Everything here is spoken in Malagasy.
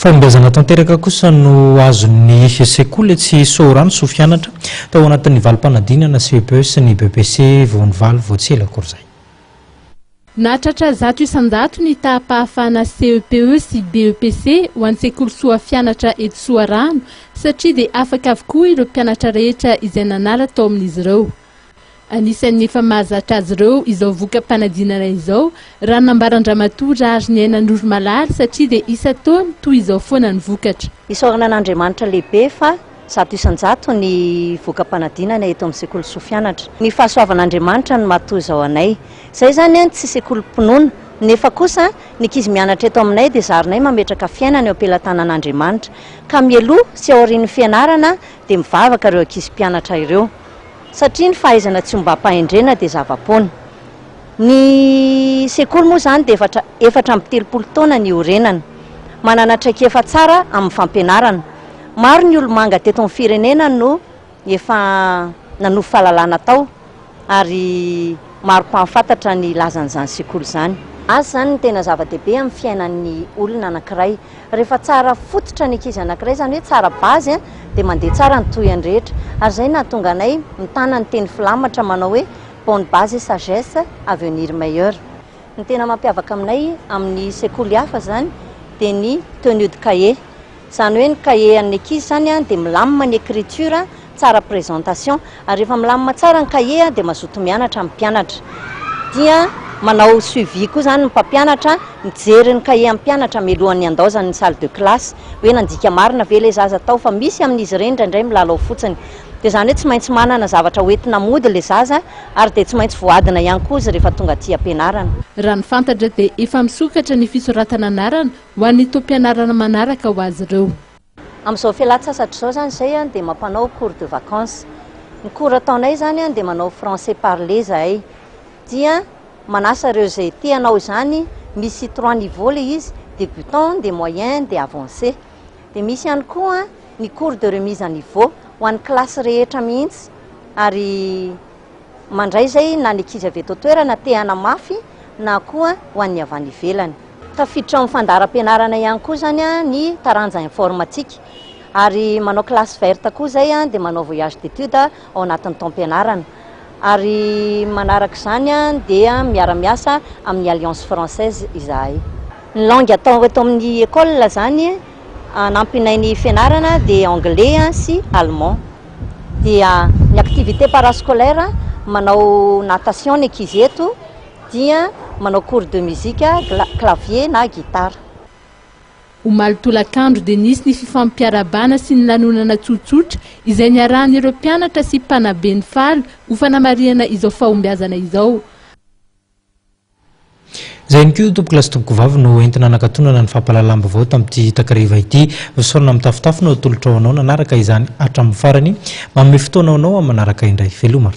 Fambezana tanteraka kosa no azon'ny sekoly tsy sorano sofianatra tao anatin'ny valim-panadinana CEPS ny BPC voanvaly voatsela korzay. Natratra 100 ny tahapahafana CEPE sy BEPC ho an'ny sekoly soafianatra eto Soarano satria dia afaka avokoa ireo mpianatra rehetra izay nanala tao amin'izy ireo. Anisan'ny efa mahazatra azy ireo izao voka-panadinana izao raha nambarandramatoa Rary Niainan'Oro Malary satria dia isa taona toy izao foana ny vokatra. Isaorana an'Andriamanitra lehibe fa 100 ny voka-panadinana eto amin'ny sekoly soafianatra. Ny fahasoavan'Andriamanitra no matoa izao anay. Izay zany tsy sekoly mpinoana nefa kosa ny ankizy mianatra eto aminay dia zarinay mametraka fiainana eo ampelantanan'Andriamanitra ka mieloha sy aorian'ny fianarana dia mivavaka ireo ankizy mpianatra ireo. Satria ny fahaizana tsy mba-pahendrena dia zava-poana. Ny sekoly moa zany dia efatra amby 30 taona ny orenana. Manana traikefa tsara amin'ny fampianarana. Maro ny olo-manga teto amin'ny firenena no efa nanohy fahalalana tao ary maro mpahafantatra ny lazan'izany sekoly izany. Azy zany ny tena zava-dehibe amin'ny fiainan'ny olona anankiray. Rehefa tsara fototra ny ankizy anankiray zany hoe tsara bazy dia mandeha tsara ny tohany rehetra. Ary izay nahatonga anay mitana ny teny filamatra manao hoe bonne base et sagesse avenir meilleur. Ny tena mampiavaka aminay amin'ny sekoly hafa zany dia ny tenue de cahier. Zany hoe ny cahier an'ny ankizy zany dia milamina ny écriture, tsara présentation ary rehefa milamina tsara ny cahier dia mazoto mianatra amin'ny mpianatra. Dia manao suivi koa zany ny mpampianatra, mijery ny cahier amin'ny mpianatra mialohan'ny andaozany ny salle de classe hoe nandika marina ve ilay zaza tao fa misy amin'izy ireny indraindray milalao fotsiny. Dia zany hoe tsy maintsy manana zavatra hoentina mody ilay zaza ary dia tsy maintsy voadina ihany koa izy rehefa tonga aty ampianarana. Raha ny fantatra dia efa misokatra ny fisoratana anarana ho an'ny tom-pianarana manaraka ho azy ireo. Amin'izao fialan-tsasatra izao zany izay dia mampanao cours de vacances. Ny cours ataonay zany dia manao français parlé zahay. Dia manasa ireo izay tia hanao izany, misy 3 niveaux ilay izy, débutant, des moyens, des avancés. Dia misy ihany koa ny cours de remise à niveau ho an'ny klasy rehetra mihitsy ary mandray zay na ny ankizy avy eto toerana te hanamafy na koa ho an'ny avy any ivelany. Tafiditra amin'ny fandaharam-pianarana ihany koa zany ny taranja informatique ary manao classe verte koa zay dia manao voyage d'études ao anatin'ny taom-pianarana. Ary manaraka izany dia miara-miasa amin'ny Alliance Française izahay. Ny langue atao eto amin'ny école zany anampinay ny fianarana dia anglais sy allemand. Dia ny activité parascolaire manao natation ny ankizy eto dia manao cours de musique, clavier na guitare. Omaly tolakandro dia nisy ny fifampiarabana sy ny lanonana tsotsotra izay niarahan'ireo mpianatra sy mpanabe ny faly ho fanamariana izao fahombiazana izao. Zay ny koa tompoky tompoko vavy no entina nakatonana ny fampalalam-baovao tamin'ity takariva ity sorona amin'ny tafotafo no atolotra ao anao nanaraka izany hatramin'ny farany manome fotoana ao anao manaraka indray veloma.